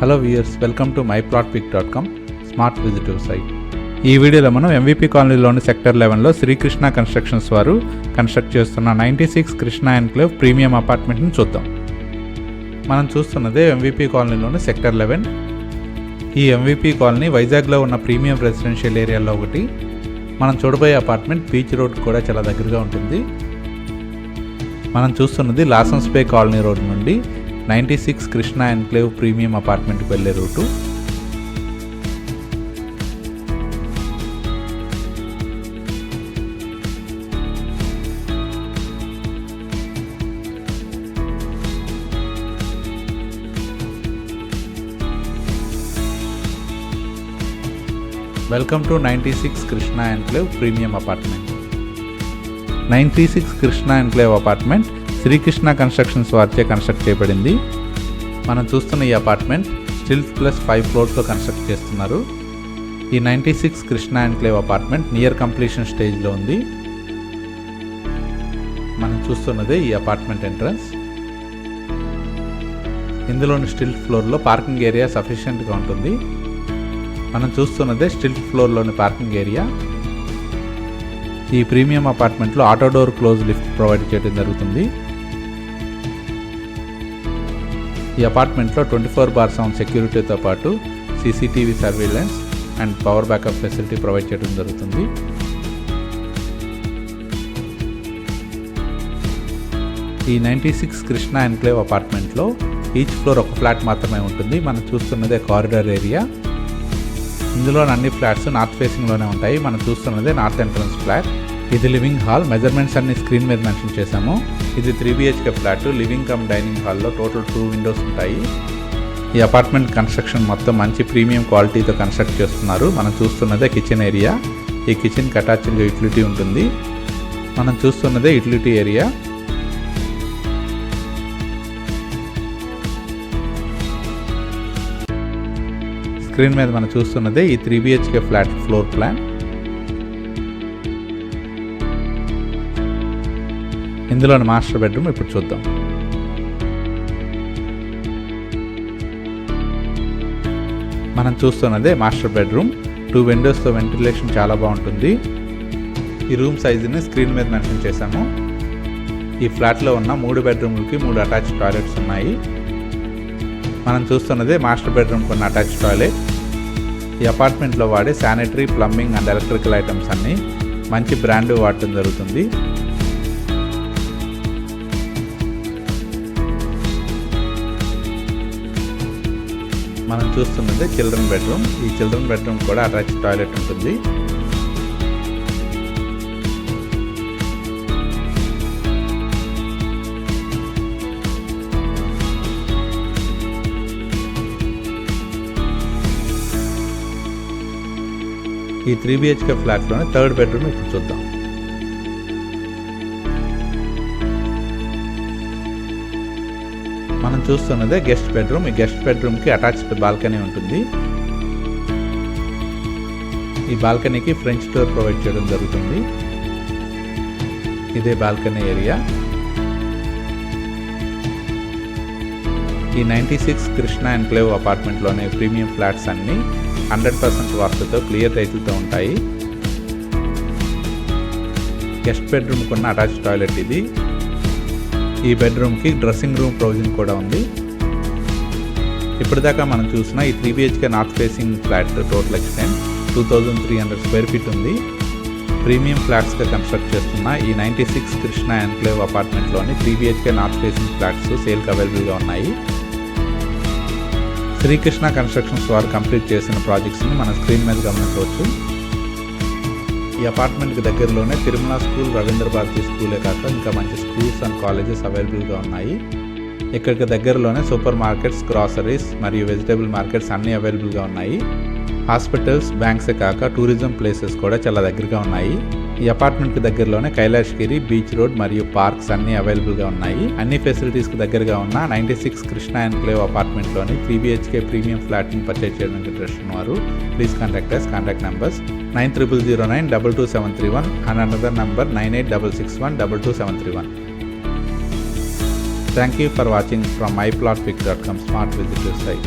Hello viewers, welcome to myplotpic.com smart విజిటివ్ site. ఈ వీడియోలో మనం ఎంవిపి కాలనీలోని సెక్టర్ 11లో శ్రీకృష్ణ కన్స్ట్రక్షన్స్ వారు కన్స్ట్రక్ట్ చేస్తున్న 96 కృష్ణ ఎన్క్లేవ్ ప్రీమియం అపార్ట్మెంట్ని చూద్దాం. మనం చూస్తున్నదే ఎంవిపి కాలనీలోని సెక్టర్ 11. ఈ ఎంవిపి కాలనీ వైజాగ్లో ఉన్న ప్రీమియం రెసిడెన్షియల్ ఏరియాలో ఒకటి. మనం చూడబోయే అపార్ట్మెంట్ బీచ్ రోడ్ కూడా చాలా దగ్గరగా ఉంటుంది. మనం చూస్తున్నది లాసన్స్ బే కాలనీ రోడ్ నుండి 96 కృష్ణ ఎన్క్లేవ్ ప్రీమియం అపార్ట్మెంట్కి వెళ్ళే route. Welcome to 96 Krishna enclave premium apartment. 96 Krishna enclave apartment Srikrishna constructions వారిచే కన్స్ట్రక్ట్ చేయబడింది. మనం చూస్తున్న ఈ అపార్ట్మెంట్ స్టిల్స్ ప్లస్ 5 ఫ్లోర్స్లో కన్స్ట్రక్ట్ చేస్తున్నారు. ఈ 96 Krishna enclave apartment near completion స్టేజ్లో ఉంది. మనం చూస్తున్నదే ఈ అపార్ట్మెంట్ ఎంట్రన్స్. ఇందులోని స్టిల్ట్ ఫ్లోర్లో పార్కింగ్ ఏరియా సఫిషియెంట్గా ఉంటుంది. మనం చూస్తున్నదే స్టిల్ట్ ఫ్లోర్లోని పార్కింగ్ ఏరియా. ఈ ప్రీమియం అపార్ట్మెంట్లో auto door close lift provide చేయడం జరుగుతుంది. ఈ అపార్ట్మెంట్లో 24/7 సెక్యూరిటీతో పాటు CCTV surveillance and power backup facility provide చేయడం జరుగుతుంది. ఈ 96 కృష్ణ ఎన్క్లేవ్ అపార్ట్మెంట్లో ఈచ్ ఫ్లోర్ ఒక ఫ్లాట్ మాత్రమే ఉంటుంది. మనం చూస్తున్నదే కారిడార్ ఏరియా. ఇందులో అన్ని ఫ్లాట్స్ నార్త్ ఫేసింగ్లోనే ఉంటాయి. మనం చూస్తున్నదే నార్త్ ఎంట్రన్స్ ఫ్లాట్. ఇది లివింగ్ హాల్. మెజర్మెంట్స్ అన్ని స్క్రీన్ మీద మెన్షన్ చేశాము. ఇది 3 BHK flat. Living cum dining హాల్లో టోటల్ 2 విండోస్ ఉంటాయి. ఈ అపార్ట్మెంట్ కన్స్ట్రక్షన్ మొత్తం మంచి ప్రీమియం క్వాలిటీతో కన్స్ట్రక్ట్ చేస్తున్నారు. మనం చూస్తున్నదే కిచెన్ ఏరియా. ఈ కిచెన్కి అటాచ్డ్గా యూటిలిటీ ఉంటుంది. మనం చూస్తున్నదే యూటిలిటీ ఏరియా. స్క్రీన్ మీద మనం చూస్తున్నదే ఈ 3 BHK ఫ్లాట్ ఫ్లోర్ ప్లాన్. ఇందులోని మాస్టర్ బెడ్రూమ్ ఇప్పుడు చూద్దాం. మనం చూస్తున్నదే మాస్టర్ బెడ్రూమ్. 2 విండోస్తో వెంటిలేషన్ చాలా బాగుంటుంది. ఈ రూమ్ సైజుని స్క్రీన్ మీద మెన్షన్ చేశాము. ఈ ఫ్లాట్లో ఉన్న 3 బెడ్రూమ్లకి 3 అటాచ్డ్ టాయిలెట్స్ ఉన్నాయి. మనం చూస్తున్నదే మాస్టర్ బెడ్రూమ్కి ఉన్న అటాచ్డ్ టాయిలెట్. ఈ అపార్ట్మెంట్లో వాడే sanitary, plumbing and electrical items అన్నీ మంచి బ్రాండ్ వాడటం జరుగుతుంది. మనం చూస్తున్నది చిల్డ్రన్ బెడ్రూమ్. ఈ చిల్డ్రన్ బెడ్రూమ్ కూడా అటాచ్డ్ టాయిలెట్ ఉంటుంది. ఈ 3 BHK ఫ్లాట్లోనే 3rd బెడ్రూమ్ ఇప్పుడు చూద్దాం. మనం చూస్తున్నదే గెస్ట్ బెడ్రూమ్. ఈ గెస్ట్ బెడ్రూమ్కి అటాచ్డ్ బాల్కనీ ఉంటుంది. ఈ బాల్కనీకి ఫ్రెంచ్ డోర్ ప్రొవైడ్ చేయడం జరుగుతుంది. ఇదే బాల్కనీ ఏరియా. ఈ 96 కృష్ణ ఎన్క్లేవ్ అపార్ట్మెంట్లోనే ప్రీమియం ఫ్లాట్స్ అన్నీ 100% వాస్తుతో క్లియర్ రైతులతో ఉంటాయి. గెస్ట్ బెడ్రూమ్కి ఉన్న అటాచ్డ్ టాయిలెట్ ఇది. ఈ బెడ్రూమ్కి డ్రెస్సింగ్ రూమ్ ప్రొవిజన్ కూడా ఉంది. ఇప్పటిదాకా మనం చూసిన ఈ 3 BHK north facing flat total extent 2300 square feet ఉంది. ప్రీమియం ఫ్లాట్స్గా కన్స్ట్రక్ట్ చేస్తున్న ఈ 96 కృష్ణ ఎన్క్లేవ్ అపార్ట్మెంట్లోని 3 BHK నార్త్ ఫేసింగ్ ఫ్లాట్స్ సేల్కి అవైలబుల్గా ఉన్నాయి. శ్రీకృష్ణ కన్స్ట్రక్షన్స్ వారు కంప్లీట్ చేసిన ప్రాజెక్ట్స్ని మన స్క్రీన్ మీద గమనించవచ్చు. ఈ అపార్ట్మెంట్కి దగ్గరలోనే తిరుమల స్కూల్, రవీంద్ర భారతి స్కూలే కాక ఇంకా మంచి స్కూల్స్ అండ్ కాలేజెస్ అవైలబుల్గా ఉన్నాయి. ఇక్కడికి దగ్గరలోనే సూపర్ మార్కెట్స్, గ్రాసరీస్ మరియు వెజిటేబుల్ మార్కెట్స్ అన్నీ అవైలబుల్గా ఉన్నాయి. హాస్పిటల్స్, బ్యాంక్సే కాక టూరిజం ప్లేసెస్ కూడా చాలా దగ్గరగా ఉన్నాయి. ఈ అపార్ట్మెంట్కి దగ్గరలోనే కైలాష్గిరి, బీచ్ రోడ్ మరియు పార్క్స్ అన్నీ అవైలబుల్గా ఉన్నాయి. అన్ని ఫెసిలిటీస్కి దగ్గరగా ఉన్న 96 కృష్ణ ఎన్క్లేవ్ అపార్ట్మెంట్లోని 3 BHK ప్రీమియం ఫ్లాట్ని పర్చేజ్ చేయడానికి ఇంట్రెస్ట్ ఉన్నవారు please contact us. Contact numbers 9009227131 and another number 9866122731. Thank you for watching from myplotpic.com smart visitor site.